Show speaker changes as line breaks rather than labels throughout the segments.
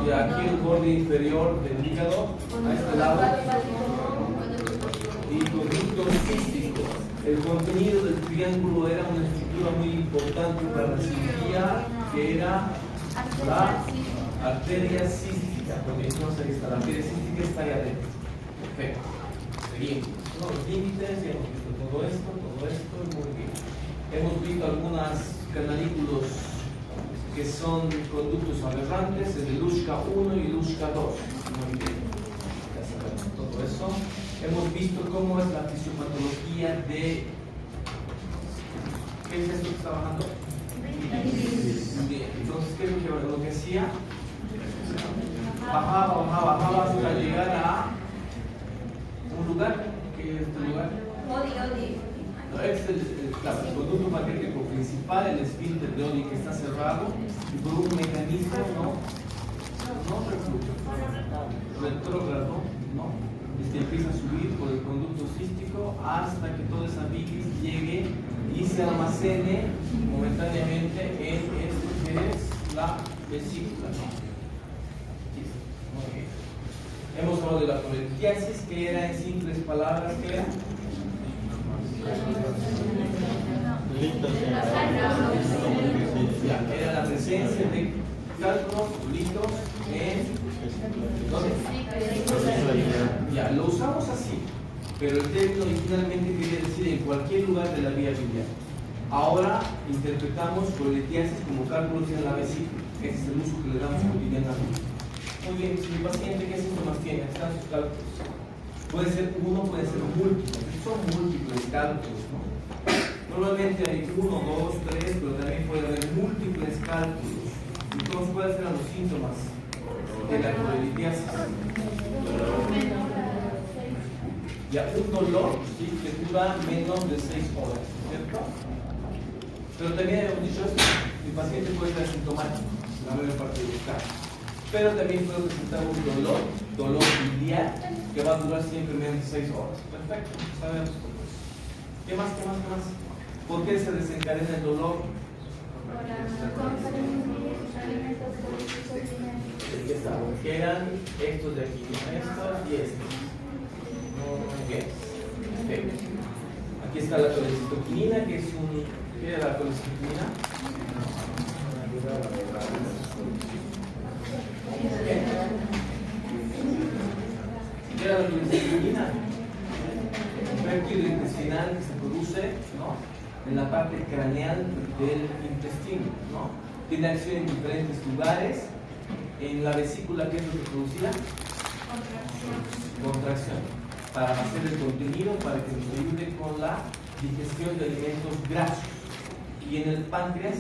Y aquí el borde inferior del hígado, a este lado. Y conducto cístico. El contenido del triángulo era una estructura muy importante para la cirugía, que era la arteria cística. Porque entonces ahí está, la arteria cística está ahí adentro. Perfecto. Seguimos. Los límites, ya hemos visto todo esto, muy bien. Hemos visto algunos canalículos que son conductos aberrantes, el de Luschka 1 y Luschka 2. Muy bien. Ya sabemos todo eso. Hemos visto cómo es la fisiopatología de... ¿Qué es esto que está bajando? Bien. Entonces, ¿qué es lo que hacía? Bajaba hasta llegar a un lugar. ¿Qué es este lugar? No, este es el conducto magnético principal, el esfínter de Oddi que está cerrado y por un mecanismo retrógrado, ¿no? Empieza a subir por el conducto cístico hasta que toda esa bilis llegue y se almacene momentáneamente en esto que es la vesícula, ¿no? Muy bien. Hemos hablado de la colitiasis, que era en simples palabras, ¿qué era? Era la presencia de cálculos, litos en... ¿Dónde? Ya, lo usamos así, pero el término originalmente quería decir en cualquier lugar de la vía biliar. Ahora interpretamos colitiasis como cálculos en la vesícula. Ese es el uso que le damos cotidianamente. Muy bien, si mi paciente, ¿qué síntomas tiene? Están sus cálculos. Puede ser uno, puede ser múltiples. Son múltiples cálculos, ¿no? Normalmente hay 1, 2, 3, pero también puede haber múltiples cálculos. Entonces, ¿cuáles serán los síntomas de la colitiasis? Ya, un dolor, ¿sí?, que dura menos de 6 horas, ¿cierto? Pero también hemos dicho esto, el paciente puede ser asintomático, la mayor parte de los casos. Pero también puede presentar un dolor biliar, que va a durar siempre menos de 6 horas. Perfecto, sabemos todo eso. ¿Qué más? ¿Por qué se desencadena el dolor? Aquí está, que eran estos de aquí, estos y estos. Bien. Aquí está la colecitoquinina, que es un... ¿Qué era la colecitoquinina? ¿Qué era la colecitoquinina? Un péptido intestinal que se produce, ¿no?, en la parte craneal del intestino, ¿no? Tiene acción en diferentes lugares. En la vesícula, ¿qué es lo que producía? Contracción. Para hacer el contenido, para que nos ayude con la digestión de alimentos grasos. Y en el páncreas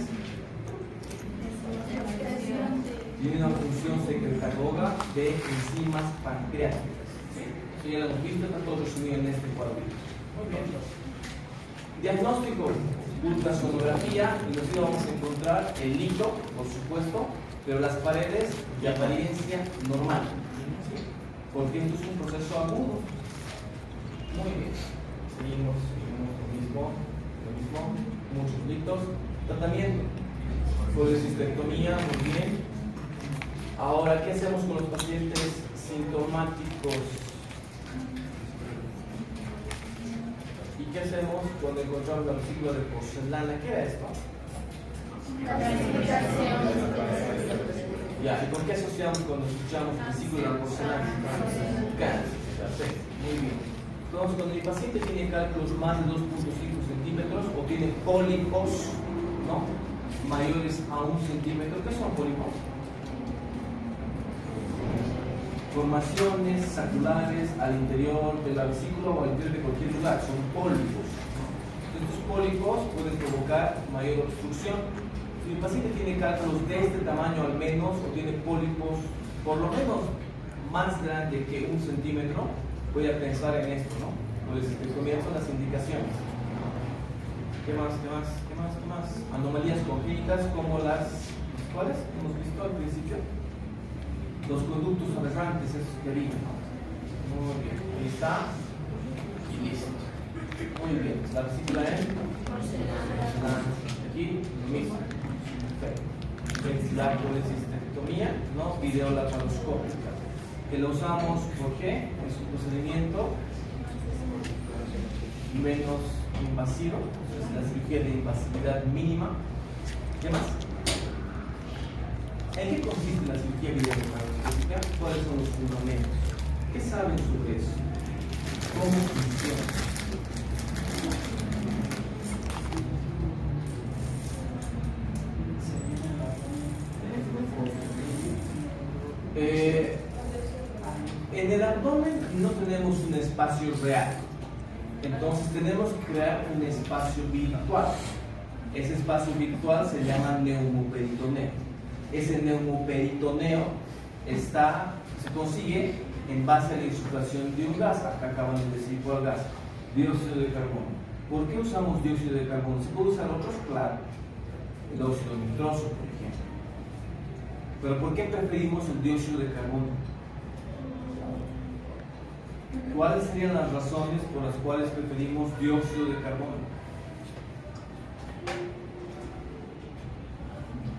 tiene una función secretagoga de enzimas pancreáticas. Eso ya lo hemos visto, está todo resumido en este cuadrito. Muy bien. Diagnóstico: ultrasonografía, y nosotros vamos a encontrar el lito, por supuesto, pero las paredes de apariencia normal, ¿sí? Porque esto es un proceso agudo. Muy bien, seguimos lo mismo, muchos litos. Tratamiento: colecistectomía, muy bien. Ahora, ¿qué hacemos con los pacientes sintomáticos? ¿Y qué hacemos cuando encontramos la vesícula de porcelana? ¿Qué era esto? Ya, ¿y por qué asociamos cuando escuchamos vesícula de porcelana? Cáncer. Perfecto, muy bien. Entonces, cuando el paciente tiene cálculos más de 2.5 centímetros o tiene pólipos, ¿no?, mayores a 1 centímetro, ¿qué son pólipos? Formaciones saculares al interior de la vesícula o al interior de cualquier lugar, son pólipos. Estos pólipos pueden provocar mayor obstrucción. Si el paciente tiene cálculos de este tamaño al menos, o tiene pólipos por lo menos más grande que 1 centímetro, voy a pensar en esto, ¿no? Pues comienzan las indicaciones. ¿Qué más? Anomalías congénitas como las... ¿Cuáles? Hemos visto al principio. Los conductos aberrantes, esos que vimos, ¿no? Muy bien, ahí está y listo. Muy bien, la vesícula en porcelana. Aquí lo mismo. Perfecto. es la colecistectomía, ¿no? Videolaparoscópica, que lo usamos, ¿por qué? Es un procedimiento menos invasivo, es la cirugía de invasividad mínima. ¿Qué más? ¿En qué consiste la cirugía videolaparoscópica? ¿Cuáles son los fundamentos? ¿Qué saben sobre eso? ¿Cómo funciona? En el abdomen no tenemos un espacio real, entonces tenemos que crear un espacio virtual. Ese espacio virtual se llama neumoperitoneo. Ese neumoperitoneo se consigue en base a la insuflación de un gas. Acá acaban de decir cuál gas: dióxido de carbono. ¿Por qué usamos dióxido de carbono? ¿Se puede usar otros? Claro, el óxido nitroso, por ejemplo. Pero ¿por qué preferimos el dióxido de carbono? ¿Cuáles serían las razones por las cuales preferimos dióxido de carbono?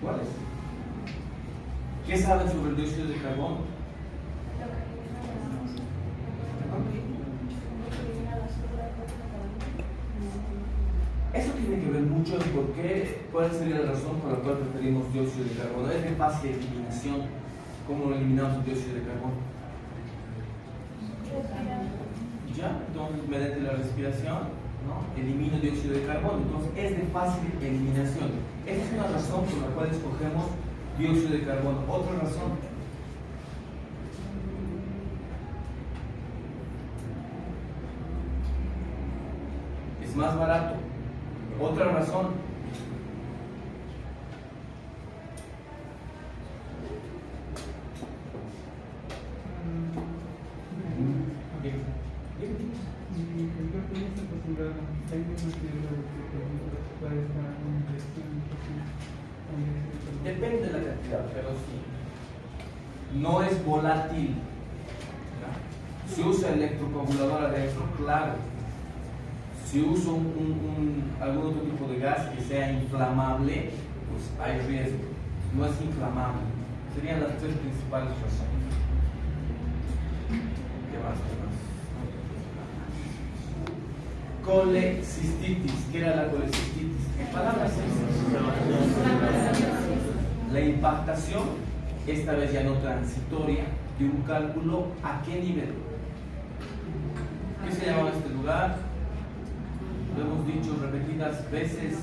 ¿Cuáles? ¿Qué saben sobre el dióxido de carbono? Eso tiene que ver mucho en por qué, cuál sería la razón por la cual preferimos dióxido de carbono. Es de fácil eliminación. ¿Cómo lo eliminamos el dióxido de carbono? Ya, entonces mediante la respiración, ¿no? Elimino dióxido de carbono. Entonces es de fácil eliminación. Esa es una razón por la cual escogemos dióxido de carbono. Otra razón: es más barato. Otra razón: depende de la cantidad, pero sí. No es volátil. ¿Ya? Si usa electrocoagulador adentro, claro. Si uso algún otro tipo de gas que sea inflamable, pues hay riesgo. No es inflamable. Serían las tres principales razones. ¿Qué más? Colecistitis. ¿Qué era la colecistitis? En palabras sencillas: la impactación, esta vez ya no transitoria, de un cálculo. ¿A qué nivel? ¿Qué se llama este lugar? Lo hemos dicho repetidas veces.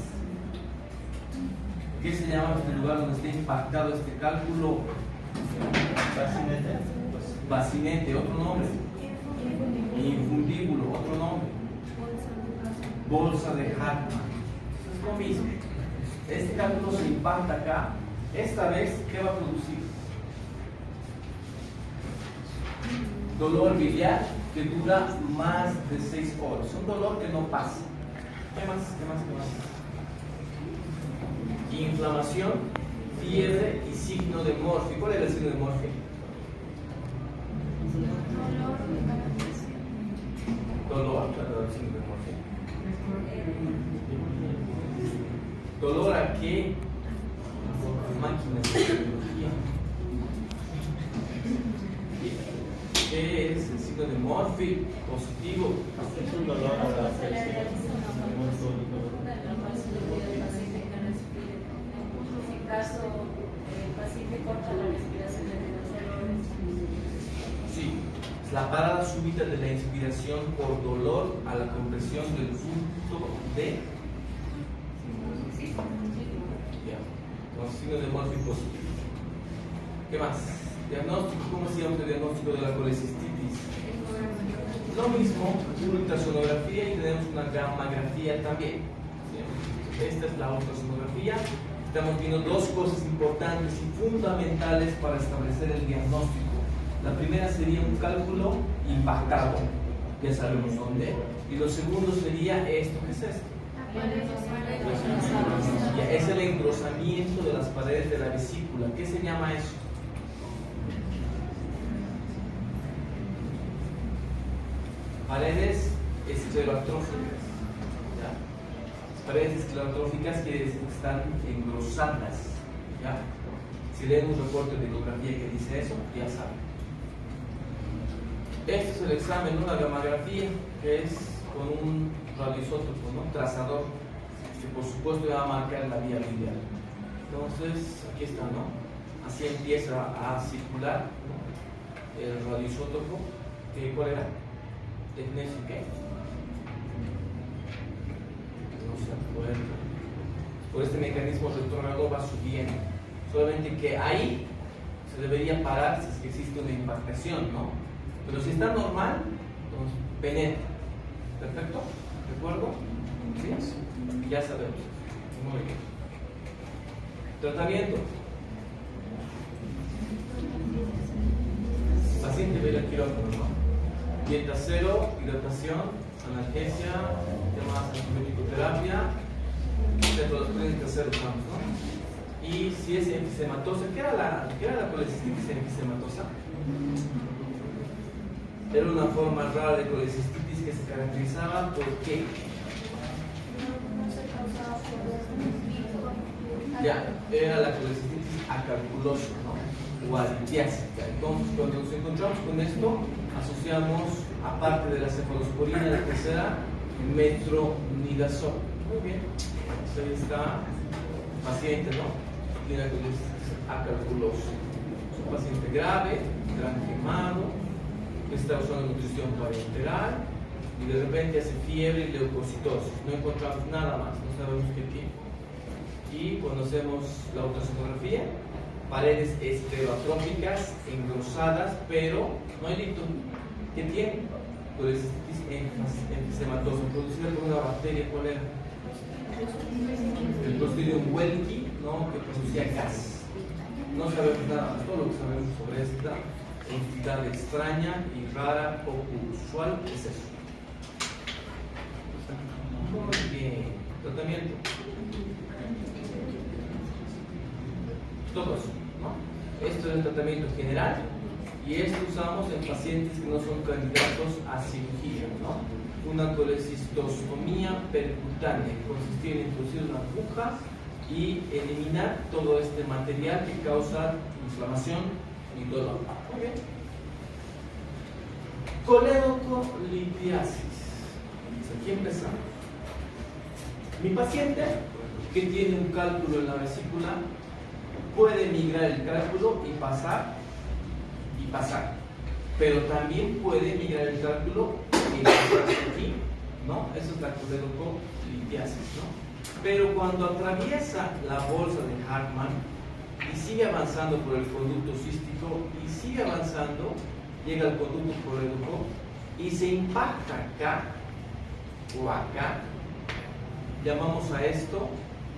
¿Qué se llama este lugar donde está impactado este cálculo? Bacinete, otro nombre. Infundíbulo, otro nombre. Bolsa de Hartmann. Es lo mismo. Este cálculo se impacta acá. Esta vez, ¿qué va a producir? Dolor biliar que dura más de 6 horas. Un dolor que no pasa. ¿Qué más? Inflamación, fiebre y signo de Morphy. ¿Cuál era el signo de Morphy? Dolor, claro, el signo de Morphy. ¿Dolor a qué? Máquinas de biología. ¿Qué es el signo de Morphy? Positivo.
Es un dolor a la
caso el paciente corta la respiración de los
Sí, es la parada súbita de la inspiración por dolor a la compresión del punto de. Ya, entonces signo de Morphy positivo. ¿Qué más? Diagnóstico. ¿Cómo se llama el diagnóstico de la colecistitis? Lo mismo, una ultrasonografía y tenemos una gammagrafía también. Esta es la ultrasonografía. Estamos viendo dos cosas importantes y fundamentales para establecer el diagnóstico. La primera sería un cálculo impactado, ya sabemos dónde. Y lo segundo sería esto. ¿Qué es esto? Es el engrosamiento de las paredes de la vesícula. ¿Qué se llama eso? Paredes esclerotróficas. Paredes esclerotróficas que están engrosadas. ¿Ya? Si leen un reporte de ecografía que dice eso, ya saben. Este es el examen, una gammagrafía, que es con un radioisótopo, ¿no? Trazador, que por supuesto va a marcar la vía lineal. Entonces, aquí está, ¿no? Así empieza a circular, ¿no? El radioisótopo. ¿Cuál era? ¿Tecnesio qué? No se acuerda. Por este mecanismo retrógrado va subiendo. Solamente que ahí se debería parar si es que existe una impactación, ¿no? Pero si está normal, entonces penetra. ¿Perfecto? ¿De acuerdo? ¿Sí? Ya sabemos. Muy bien. Tratamiento. Paciente ve el quirófano, ¿no? Dieta cero, hidratación, analgesia, llamadas antibiótico-terapia, cetoaspirina cero gramos, ¿no? Y si es enfisematosa, ¿qué era la colecistitis enfisematosa? Era una forma rara de colecistitis que se caracterizaba por qué. Ya, era la colecistitis acarculosa, ¿no? O alitiásica. Entonces, cuando nos encontramos con esto, asociamos, aparte de la cefalosporina, la tercera, metronidazol. Muy bien. Entonces, ahí está, paciente, ¿no? Tiene colecistitis acarculosa. Es un paciente grave, gran quemado, que está usando nutrición parenteral y de repente hace fiebre y leucocitosis. No encontramos nada más, no sabemos qué tiene. Y cuando hacemos la ultrasonografía, paredes esclerotrópicas engrosadas, pero no hay dicto. ¿Qué tiene? Colecistitis enfisematosa, producida por una bacteria. ¿Cuál era? El Clostridium welki, ¿no? Que producía gas. No sabemos nada más. Todo lo que sabemos sobre esta entidad extraña y rara, poco usual, es eso. Muy bien. Tratamiento. Todo eso, ¿no? Esto es el tratamiento general y esto usamos en pacientes que no son candidatos a cirugía, ¿no? Una colecistostomía percutánea consistía en introducir una aguja y eliminar todo este material que causa inflamación y dolor. Muy bien. Coledocolipiasis. Aquí empezamos. Mi paciente que tiene un cálculo en la vesícula puede migrar el cálculo y pasar, pero también puede migrar el cálculo y pasar aquí, ¿no? Eso es la coledocolipiasis, ¿no? Pero cuando atraviesa la bolsa de Hartmann y sigue avanzando por el conducto cístico y sigue avanzando, llega al conducto colédoco y se impacta acá o acá, llamamos a esto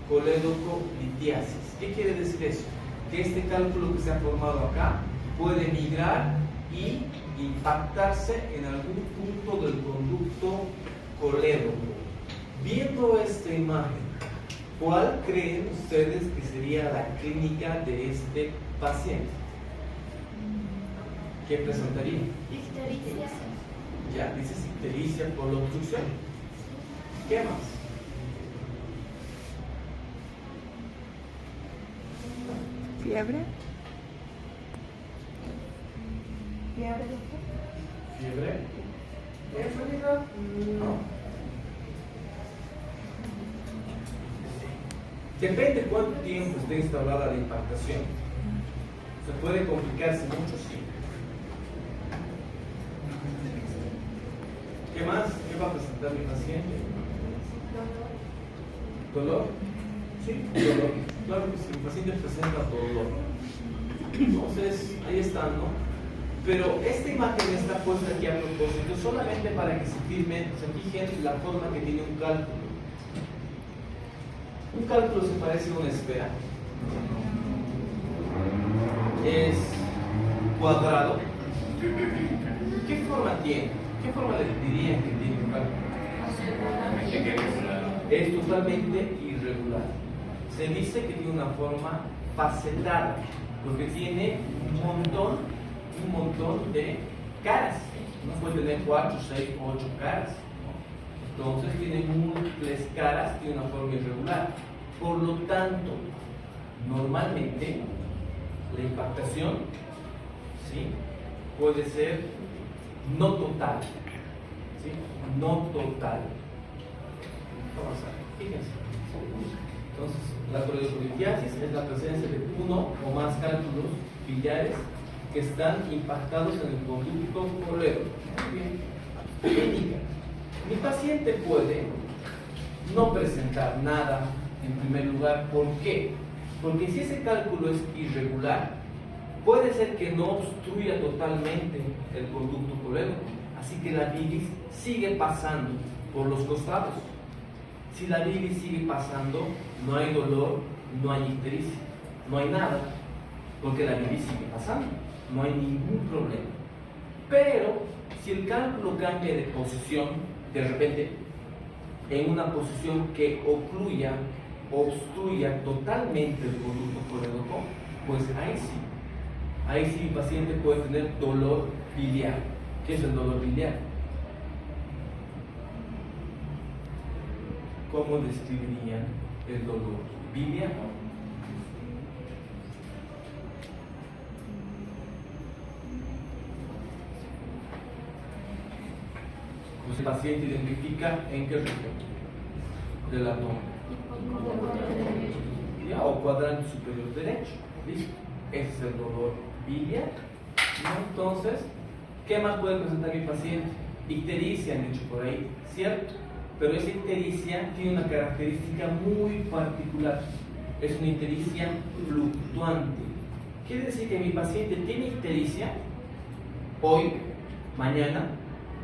coledocolipiasis. ¿Qué quiere decir eso? Que este cálculo que se ha formado acá puede migrar y impactarse en algún punto del conducto colédoco. Viendo esta imagen, ¿cuál creen ustedes que sería la clínica de este paciente? ¿Qué presentaría?
Ictericia.
Ya, dice ictericia por la obstrucción. ¿Qué más?
¿Fiebre?
¿Fiebre?
¿Fiebre?
No.
Depende cuánto tiempo esté instalada la impactación. Se puede complicarse mucho, sí. ¿Qué más? ¿Qué va a presentar mi paciente? ¿Dolor? Sí, dolor. Claro que sí, el paciente presenta dolor. Entonces, ahí está, ¿no? Pero esta imagen está puesta aquí a propósito solamente para que se fijen la forma que tiene un cálculo. Un cálculo se parece a una esfera. Es cuadrado. ¿Qué forma tiene? ¿Qué forma le dirían que tiene un cálculo? Es totalmente irregular. Se dice que tiene una forma facetada, porque tiene un montón de caras. No puede tener 4, 6, 8 caras. Entonces tiene múltiples caras, tiene una forma irregular. Por lo tanto, normalmente la impactación, ¿sí?, puede ser no total, ¿sí?, no total. Vamos a ver, fíjense. Entonces, la coledocolitiasis es la presencia de uno o más cálculos biliares que están impactados en el conducto colédoco. Muy bien. Clínica. Mi paciente puede no presentar nada en primer lugar. ¿Por qué? Porque si ese cálculo es irregular, puede ser que no obstruya totalmente el conducto colédoco, así que la bilis sigue pasando por los costados. Si la bilis sigue pasando, no hay dolor, no hay ictericia, no hay nada, porque la bilis sigue pasando, no hay ningún problema. Pero si el cálculo cambia de posición, de repente en una posición que obstruya totalmente el conducto colédoco, pues ahí sí mi paciente puede tener dolor biliar. ¿Qué es el dolor biliar? ¿Cómo describirían el dolor biliar? Pues el paciente identifica en qué región del abdomen. ¿Ya? O cuadrante superior derecho. ¿Listo? Ese es el dolor biliar. ¿No? Entonces, ¿qué más puede presentar mi paciente? Ictericia, han dicho por ahí, ¿cierto? Pero esa ictericia tiene una característica muy particular. Es una ictericia fluctuante. Quiere decir que mi paciente tiene ictericia hoy, mañana,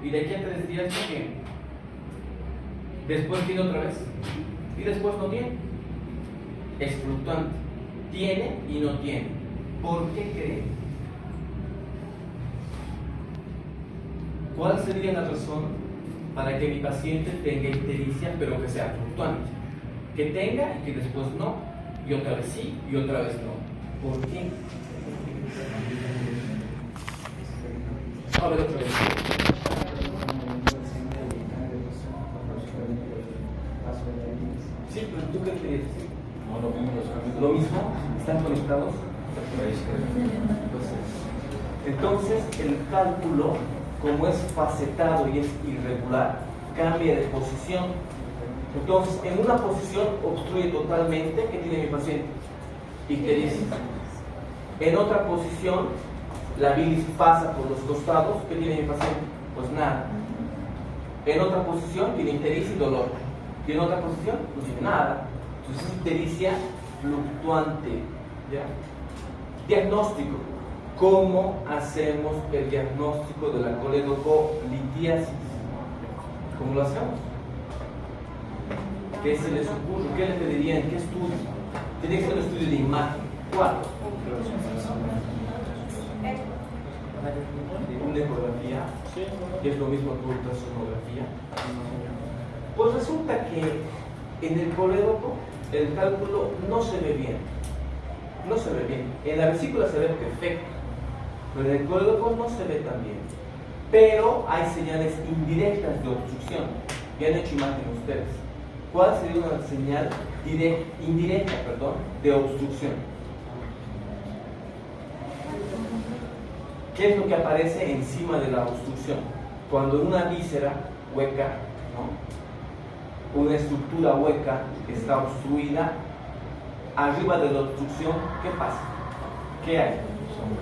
y de aquí a 3 días no tiene. Después tiene otra vez, y después no tiene. Es fluctuante. Tiene y no tiene. ¿Por qué creen? ¿Cuál sería la razón para que mi paciente tenga ictericia, pero que sea fluctuante? Que tenga y que después no, y otra vez sí, y otra vez no. ¿Por qué? A ver otra vez. Sí, pero ¿tú qué querías decir? ¿Lo mismo? ¿Están conectados? Entonces, el cálculo, como es facetado y es irregular, cambia de posición. Entonces, en una posición obstruye totalmente. ¿Qué tiene mi paciente? Ictericia. En otra posición, la bilis pasa por los costados. ¿Qué tiene mi paciente? Pues nada. En otra posición, tiene ictericia y dolor. Y en otra posición, no tiene nada. Entonces, es ictericia fluctuante. ¿Ya? Diagnóstico. ¿Cómo hacemos el diagnóstico de la coledocolitiasis? ¿Cómo lo hacemos? ¿Qué se les ocurre? ¿Qué le pedirían? ¿Qué estudio? Tiene que ser un estudio de imagen. ¿Cuál? Una ecografía, que es lo mismo que ultrasonografía. Pues resulta que en el colédoco el cálculo no se ve bien. No se ve bien. En la vesícula se ve perfecto, pero en el colédoco no se ve tan bien. Pero hay señales indirectas de obstrucción. Ya han hecho imagen ustedes. ¿Cuál sería una señal indirecta de obstrucción? ¿Qué es lo que aparece encima de la obstrucción? Cuando una víscera hueca, ¿no?, una estructura hueca está obstruida, arriba de la obstrucción, ¿qué pasa? ¿Qué hay?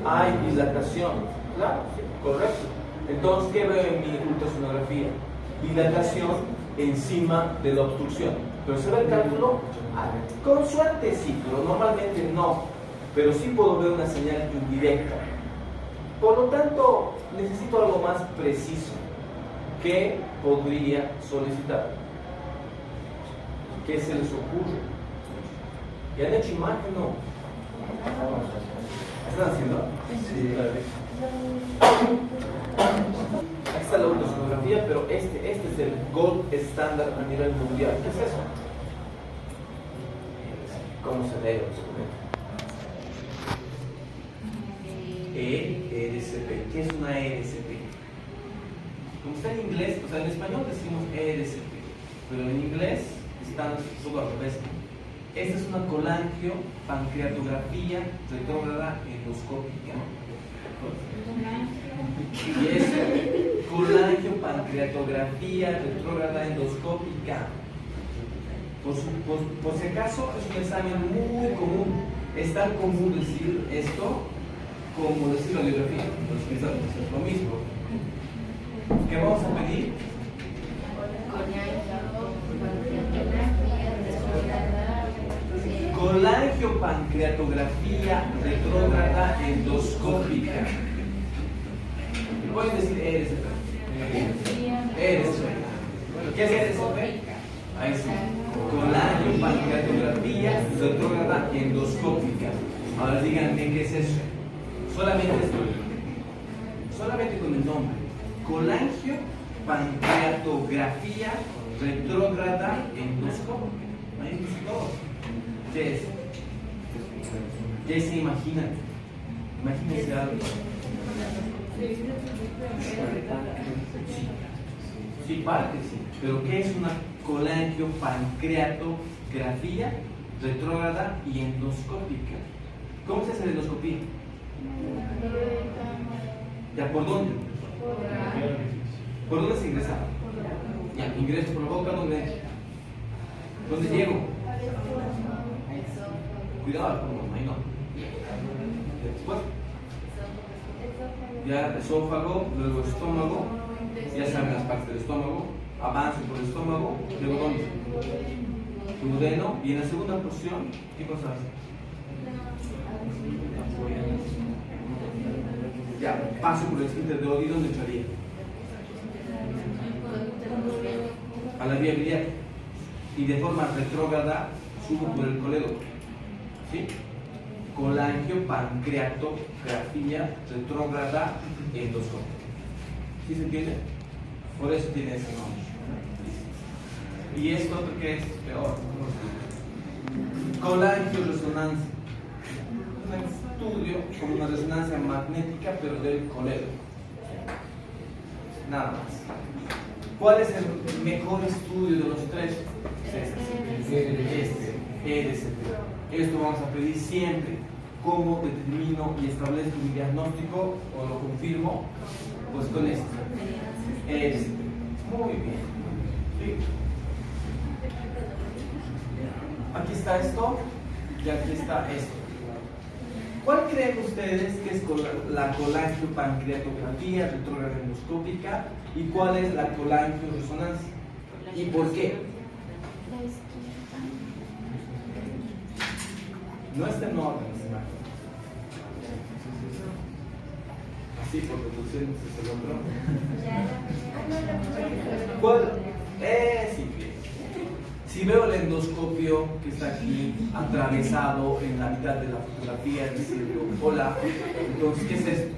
Hay dilatación. Claro, sí, correcto. Entonces, ¿qué veo en mi ultrasonografía? Dilatación encima de la obstrucción. ¿Pero se ve el cálculo? Con suerte sí, pero normalmente no. Pero sí puedo ver una señal indirecta. Por lo tanto, necesito algo más preciso. ¿Qué podría solicitar? ¿Qué se les ocurre? ¿Ya han hecho imagen? No. ¿Están haciendo? Sí. Aquí está la ultrasonografía, pero este es el gold estándar a nivel mundial. ¿Qué es eso? ¿Cómo se lee? ERCP. ¿Qué es una ERCP? Como está en inglés, o sea, en español decimos ERCP, pero en inglés están todo al revés. Esta es una colangiopancreatografía retrógrada endoscópica. Y es colangiopancreatografía retrógrada endoscópica. Por si acaso, es un examen muy común. Es tan común decir esto como decir radiografía. Es lo mismo. ¿Qué vamos a pedir? Colangiopancreatografía retrógrada endoscópica. Pueden decir ERSP. ¿Qué es ERSP? Ahí sí. Colangiopancreatografía retrógrada endoscópica. Ahora díganme qué es eso. Solamente esto. Solamente con el nombre. Colangiopancreatografía retrógrada endoscópica. Ahí dice todo. ¿Qué es? ¿Qué se imaginan? Imagínense algo. Sí, parte, sí. Pero ¿qué es una colangiopancreatografía retrógrada y endoscópica? ¿Cómo se hace la endoscopía? ¿Ya por dónde? ¿Por dónde se ingresa? Ya, ingreso por la boca, ¿dónde? ¿Dónde llego? Cuidado, ahí no. Después, ya esófago, luego estómago, ya saben las partes del estómago, avanzo por el estómago, luego ¿dónde? Duodeno, y en la segunda porción, ¿qué cosa hace? Ya, paso por el esfínter de Oddi, ¿dónde entraría? A la vía biliar. Y de forma retrógrada subo por el colédoco. ¿Sí? Colangiopancreatografía retrógrada endoscópica. ¿Sí se entiende? Por eso tiene ese nombre. ¿Y esto qué es? Peor. Colangioresonancia. Un estudio con una resonancia magnética, pero del colédoco. Nada más. ¿Cuál es el mejor estudio de los tres? ERCP. Esto vamos a pedir siempre. ¿Cómo determino y establezco mi diagnóstico o lo confirmo? Pues con esto. ERCP. Muy bien. ¿Sí? Aquí está esto y aquí está esto. ¿Cuál creen ustedes que es la colangiopancreatografía retrógrada endoscópica y cuál es la colangioresonancia? ¿Y por qué? No está en orden, así porque pusieron el otro. ¿Cuál? Sí, bien. Si veo el endoscopio que está aquí atravesado en la mitad de la fotografía, diciendo hola, entonces ¿qué es esto?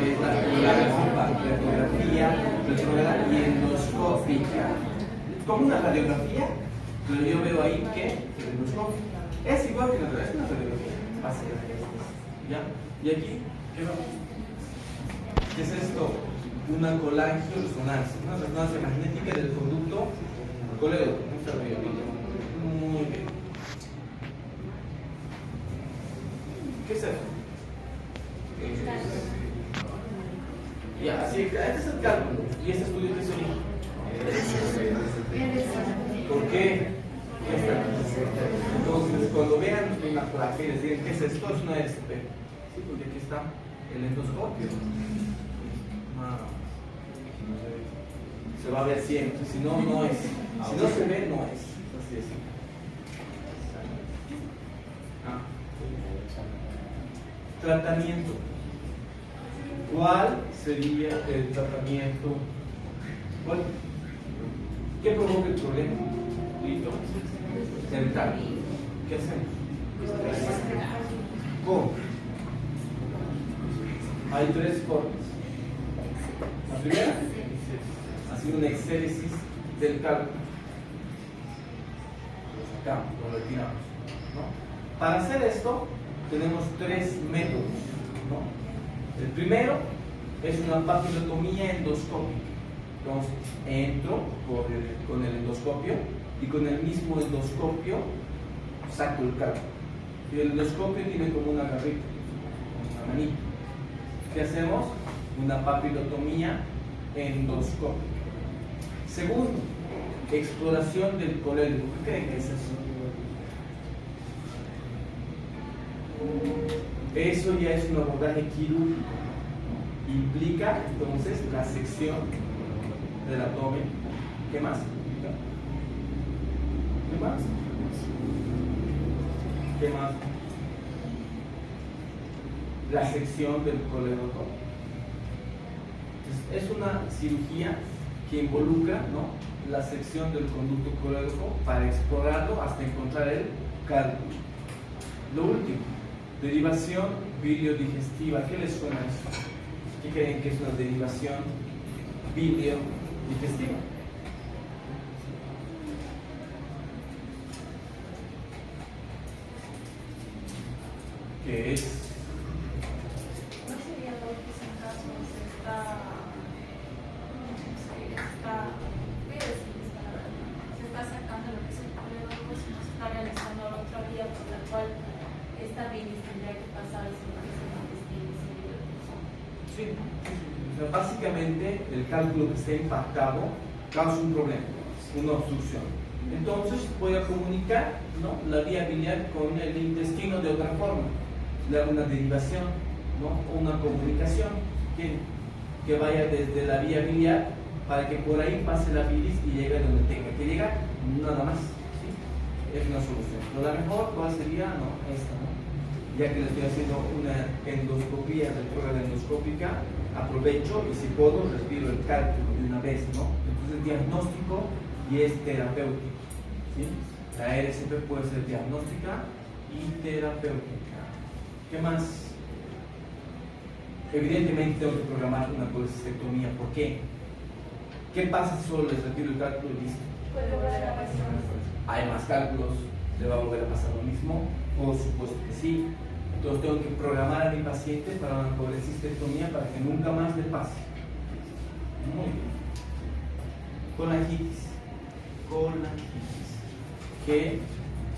Es la colangiopancreatografía retrógrada y endoscópica. Como una radiografía, pero yo veo ahí que el endoscopio es igual que la radiografía, es una radiografía. ¿Ya? ¿Y aquí? ¿Qué vemos? ¿Qué es esto? Una colangioresonancia, una resonancia magnética del conducto colédoco. Muy bien. ¿Qué es eso? Ya, así, este es el cálculo. ¿Y este estudio qué sería? ¿Por qué? Entonces, cuando vean una fotografía y les digan ¿qué es esto? Es una ERCP. Sí, porque aquí está el endoscopio. Se va a ver siempre, si no, no es. Si no se ve, no es. Así es. Tratamiento. ¿Cuál sería el tratamiento? ¿Cuál? ¿Qué provoca el problema? Listo. Sentar. ¿Qué hacemos? ¿Cómo? Hay tres formas. La primera, haciendo una exéresis del cálculo. Lo sacamos, lo retiramos, ¿no? Para hacer esto, tenemos tres métodos, ¿no? El primero es una papilotomía endoscópica. Entonces, entro con el endoscopio y con el mismo endoscopio saco el cálculo. Y el endoscopio tiene como una garrita, una manita. ¿Qué hacemos? Una papilotomía endoscópica. Segundo, exploración del colédoco. ¿Qué creen que es eso? Eso ya es un abordaje quirúrgico. Implica entonces la sección del abdomen. ¿Qué más? ¿Qué más? ¿Qué más? La sección del colédoco. Entonces, es una cirugía que involucra, ¿no?, la sección del conducto colédoco para explorarlo hasta encontrar el cálculo. Lo último, derivación biliodigestiva. ¿Qué les suena eso? ¿Qué creen que es una derivación biliodigestiva? ¿Qué es?
No sería lo que en caso se está sacando lo que es el colédoco, se está realizando la otra vía por la cual esta bilis tendría que pasar sin que se intestino.
Sí. O sea, básicamente el cálculo que está impactado causa un problema, una obstrucción. Entonces puede comunicar, ¿no?, la vía biliar con el intestino de otra forma, una derivación, ¿no?, o una comunicación que vaya desde la vía biliar para que por ahí pase la bilis y llegue donde tenga que llegar, nada más. ¿Sí? Es una solución. Pero la mejor, ¿cuál sería? No, esta, ¿no? Ya que le estoy haciendo una endoscopía de prueba endoscópica, aprovecho y si puedo retiro el cálculo de una vez, ¿no? Entonces diagnóstico y es terapéutico. ¿Sí? La RCP puede ser diagnóstica y terapéutica. ¿Qué más? Evidentemente tengo que programar una colecistectomía. ¿Por qué? ¿Qué pasa si solo les retiro el cálculo y listo?
Puede volver a pasar.
¿Hay más cálculos? ¿Le va a volver a pasar lo mismo? Por supuesto que sí. Entonces tengo que programar a mi paciente para una colecistectomía para que nunca más le pase. Muy bien. Colangitis. Colangitis. ¿Qué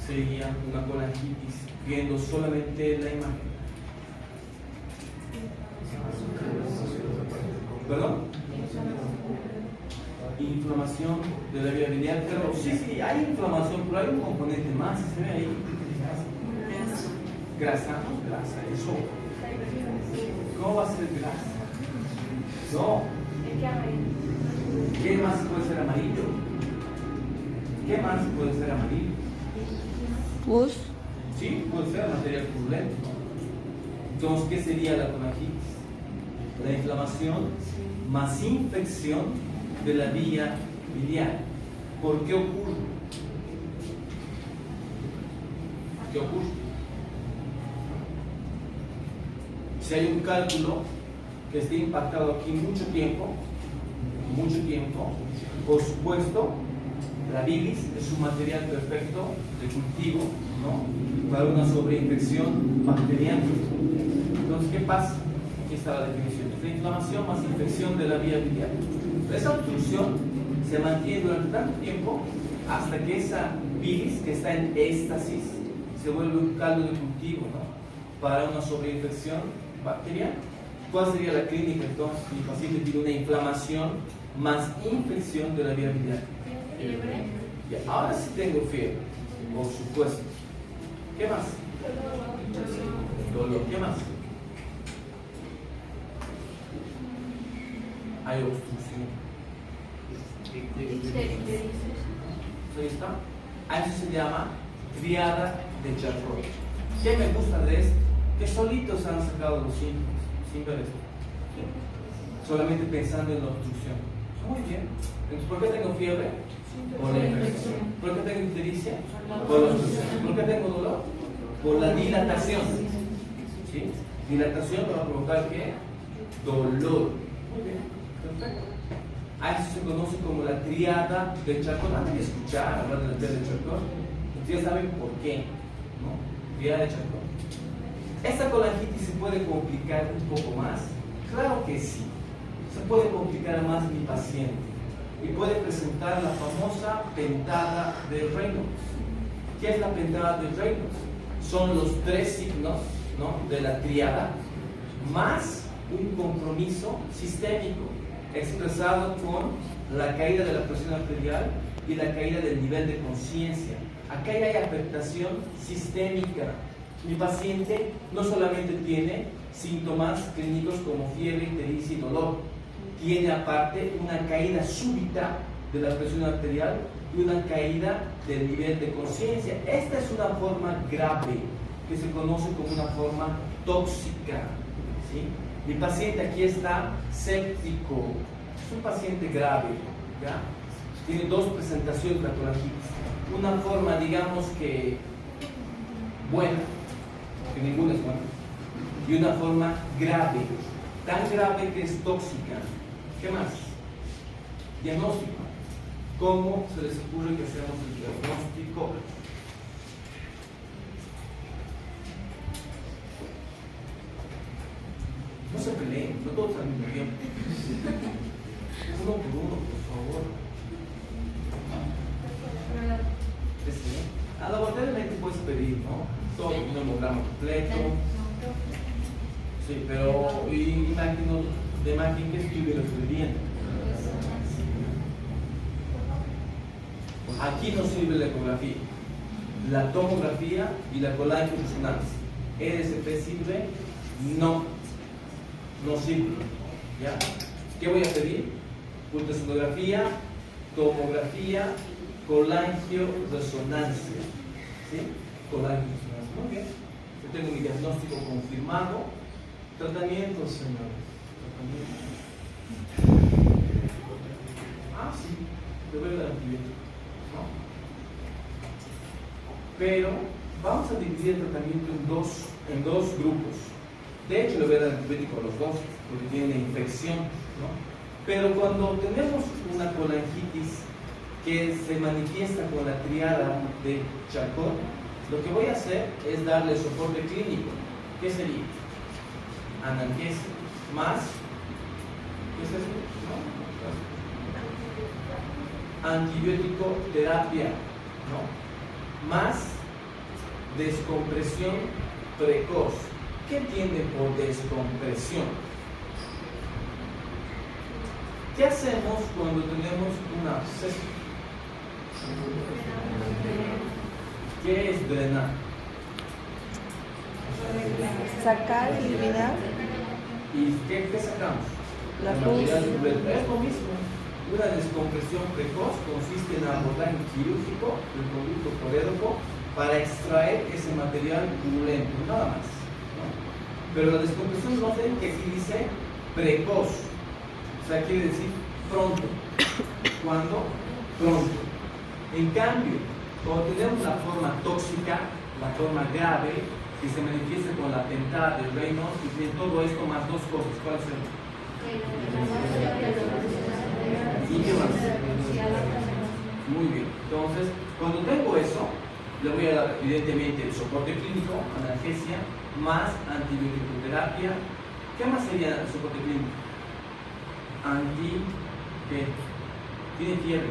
sería una colangitis viendo solamente la imagen? ¿Perdón? Inflamación de la vía biliar. Pero sí, hay inflamación, pero hay un componente más. ¿Se ve ahí? Grasa, no, grasa, eso. ¿Cómo va a ser grasa? No. ¿Qué más puede ser amarillo? ¿Qué más puede ser amarillo?
Pus.
Sí, puede ser material purulento. Entonces, ¿qué sería la colangitis? La inflamación más infección de la vía biliar. ¿Por qué ocurre? ¿Qué ocurre? Si hay un cálculo que esté impactado aquí mucho tiempo, por supuesto, la bilis es un material perfecto de cultivo, ¿no?, para una sobreinfección bacteriana. Entonces, ¿qué pasa? Aquí está la definición. Es la inflamación más infección de la vía biliar. Esa obstrucción se mantiene durante tanto tiempo hasta que esa bilis, que está en éxtasis, se vuelve un caldo de cultivo, ¿no?, para una sobreinfección bacteriana. ¿Cuál sería la clínica entonces? Mi paciente tiene una inflamación más infección de la vía biliar.
Fiebre.
Ya, ahora sí tengo fiebre, por supuesto. ¿Qué más? Dolor. ¿Qué más? Hay obstrucción. Ahí está. A eso se llama triada de Charcot. ¿Qué me gusta de esto? Que solitos han sacado los síntomas, sin ver esto. Solamente pensando en la obstrucción. Muy bien. Entonces, ¿por qué tengo fiebre? Por la infección. ¿Por qué tengo ictericia? Por la obstrucción. ¿Por qué tengo dolor? Por la dilatación. ¿Sí? Dilatación va a provocar ¿qué? Dolor. Muy bien. Perfecto. A eso se conoce como la triada de Charcot. Antes de escuchar hablar de la triada de Charcot, ustedes saben por qué, ¿no? Triada de Charcot. ¿Esta colangitis se puede complicar un poco más? Claro que sí. Se puede complicar más mi paciente y puede presentar la famosa pentada de Reynolds. ¿Qué es la pentada de Reynolds? Son los 3 signos, ¿no?, de la tríada, más un compromiso sistémico expresado con la caída de la presión arterial y la caída del nivel de conciencia. Acá hay afectación sistémica. Mi paciente no solamente tiene síntomas clínicos como fiebre, ictericia y dolor, tiene aparte una caída súbita de la presión arterial y una caída del nivel de conciencia. Esta es una forma grave que se conoce como una forma tóxica, ¿sí? Mi paciente aquí está séptico, es un paciente grave, ¿ya? Tiene 2 presentaciones de la colangitis. Una forma, digamos que buena, que ninguna es buena, y una forma grave, tan grave que es tóxica. ¿Qué más? Diagnóstico. ¿Cómo se les ocurre que hacemos el diagnóstico? No se peleen, no todos al mismo tiempo. Uno por uno, por favor. A la botella de puedes pedir, ¿no? Todo un hemograma completo. Sí, pero imagino de imagen que estuviera escribiendo. Aquí no sirve la ecografía, la tomografía y la colangioresonancia. ¿RCP sirve? No, no sirve. ¿Ya? ¿Qué voy a pedir? Ultrasonografía, tomografía, colangioresonancia. ¿Sí? Colangioresonancia. Muy bien. Yo tengo mi diagnóstico confirmado. Tratamiento, señores. Tratamiento. Ah, sí. Le voy a dar antibiótico. ¿No? Pero vamos a dividir el tratamiento en dos grupos. De hecho, le voy a dar antibiótico a los dos, porque tienen infección, ¿no? Pero cuando tenemos una colangitis que se manifiesta con la triada de Charcot, lo que voy a hacer es darle soporte clínico. ¿Qué sería? Analgesia más, ¿qué es eso? ¿No? Antibiótico terapia, ¿no? Más descompresión precoz. ¿Qué entienden por descompresión? ¿Qué hacemos cuando tenemos una absceso? ¿Qué es drenar?
Sacar, eliminar
¿Y qué sacamos?
la
material
pus.
tubular. Es lo mismo. Una descompresión precoz consiste en abordaje quirúrgico del conducto colédoco para extraer ese material turbulento, nada más, ¿no? Pero la descompresión, no sé, que aquí dice precoz, o sea, quiere decir pronto. ¿Cuándo? Pronto. En cambio, cuando tenemos la forma tóxica, la forma grave, que se manifiesta con la pentada de Reynolds, y tiene todo esto más 2 cosas. ¿Cuáles son? ¿Y qué más? Muy bien. Entonces, cuando tengo eso, le voy a dar evidentemente el soporte clínico, analgesia, más antibiótico-terapia. ¿Qué más sería el soporte clínico? ¿Qué? ¿Tiene fiebre?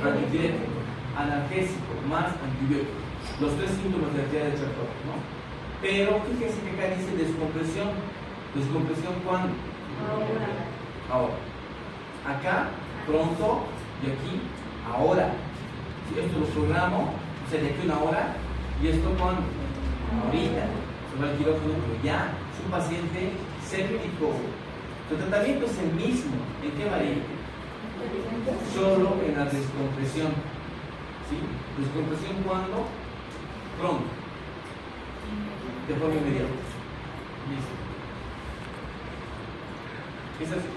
Antidiurético, analgésico, más antibiótico. Los 3 síntomas de la triada de Charcot, ¿no? Pero fíjense que acá dice descompresión. ¿Descompresión cuándo? Ahora. Acá, pronto, y aquí, ahora. Si esto lo programo, o sea, de aquí a 1 hora, y esto cuándo? Ahorita. Se va al quirófano, pero ya es un paciente séptico. El tratamiento es el mismo. ¿En qué varía? Solo en la descompresión. ¿Sí? ¿Descompresión cuándo? Pronto. De forma inmediata. Listo. ¿Qué es eso?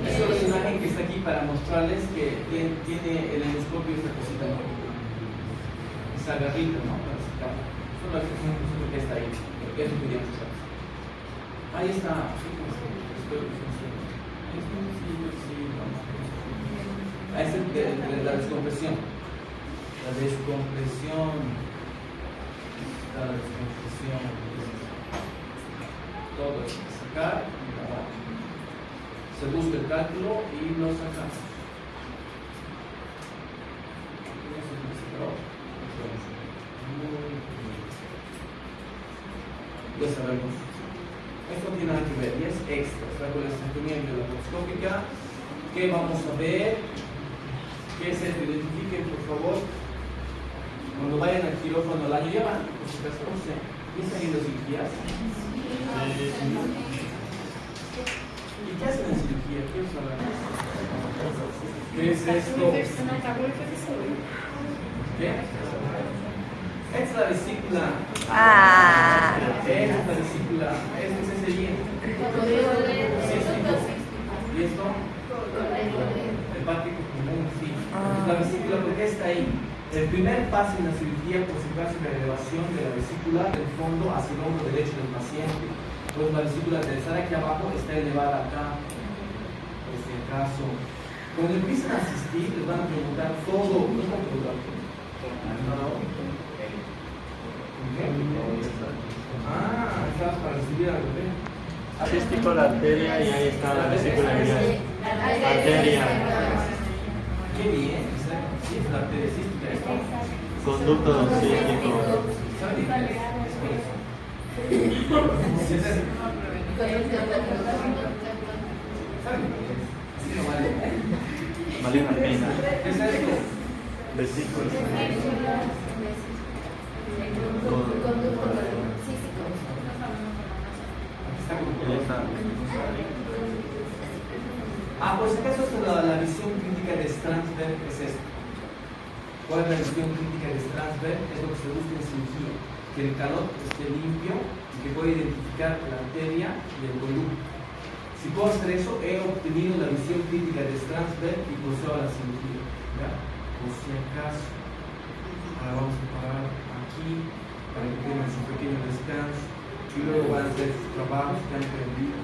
Esa es la imagen que está aquí para mostrarles que tiene el endoscopio esta cosita, ¿no? Esa garrita, ¿no? Para sacar. Solo es que está ahí. Porque es lo que quería mostrarles. Ahí está. Espero que funcione. Esa es la descompresión. La descompresión. La descompresión. Todo es sacar y grabar. Se busca el cálculo y lo sacamos. Ya sabemos. Esto no tiene nada que ver, y es extra. Con la anatomía laparoscópica. ¿Qué vamos a ver? ¿Qué es esto? Identifiquen, por favor. Cuando vayan al quirófano al año, ya van, por si acaso, no sé. ¿Ya están viendo cirugías? ¿Y qué hacen en cirugía? Quiero saber. ¿Qué es esto? ¿Qué? Esta es la vesícula.
Ah.
Esta es la vesícula. Este es ese bien. ¿Y esto? Hepático común, sí. La vesícula, ¿por qué está ahí? El primer paso en la cirugía, por si acaso, es la elevación de la vesícula del fondo hacia el hombro derecho del paciente. Pues la vesícula de estar aquí abajo está elevada acá, por si acaso. Cuando empiezan a asistir, les van a preguntar todo. ¿No van a preguntar? Ah, estabas para recibir al bebé.
Cístico la arteria y ahí está la vesícula biliar. Arteria.
Qué bien, sí, es la arteria cística. Esto.
Conducto cístico.
¿Saben inglés? Es por eso. Sí, es eso. ¿Saben inglés? Así no vale.
Vale una pena.
¿Qué es esto?
Vesícula.
Pues acaso es la visión crítica de Strasberg es esto. ¿Cuál es la visión crítica de Strasberg? Es lo que se busca en cirugía, que el calor esté limpio y que pueda identificar la arteria y el conducto. Si puedo hacer eso, he obtenido la visión crítica de Strasberg y procedo a la cirugía. ¿Ya? Por si acaso. Ahora vamos a parar aquí para que tengan su pequeño descanso y luego van a hacer sus trabajos que han aprendido.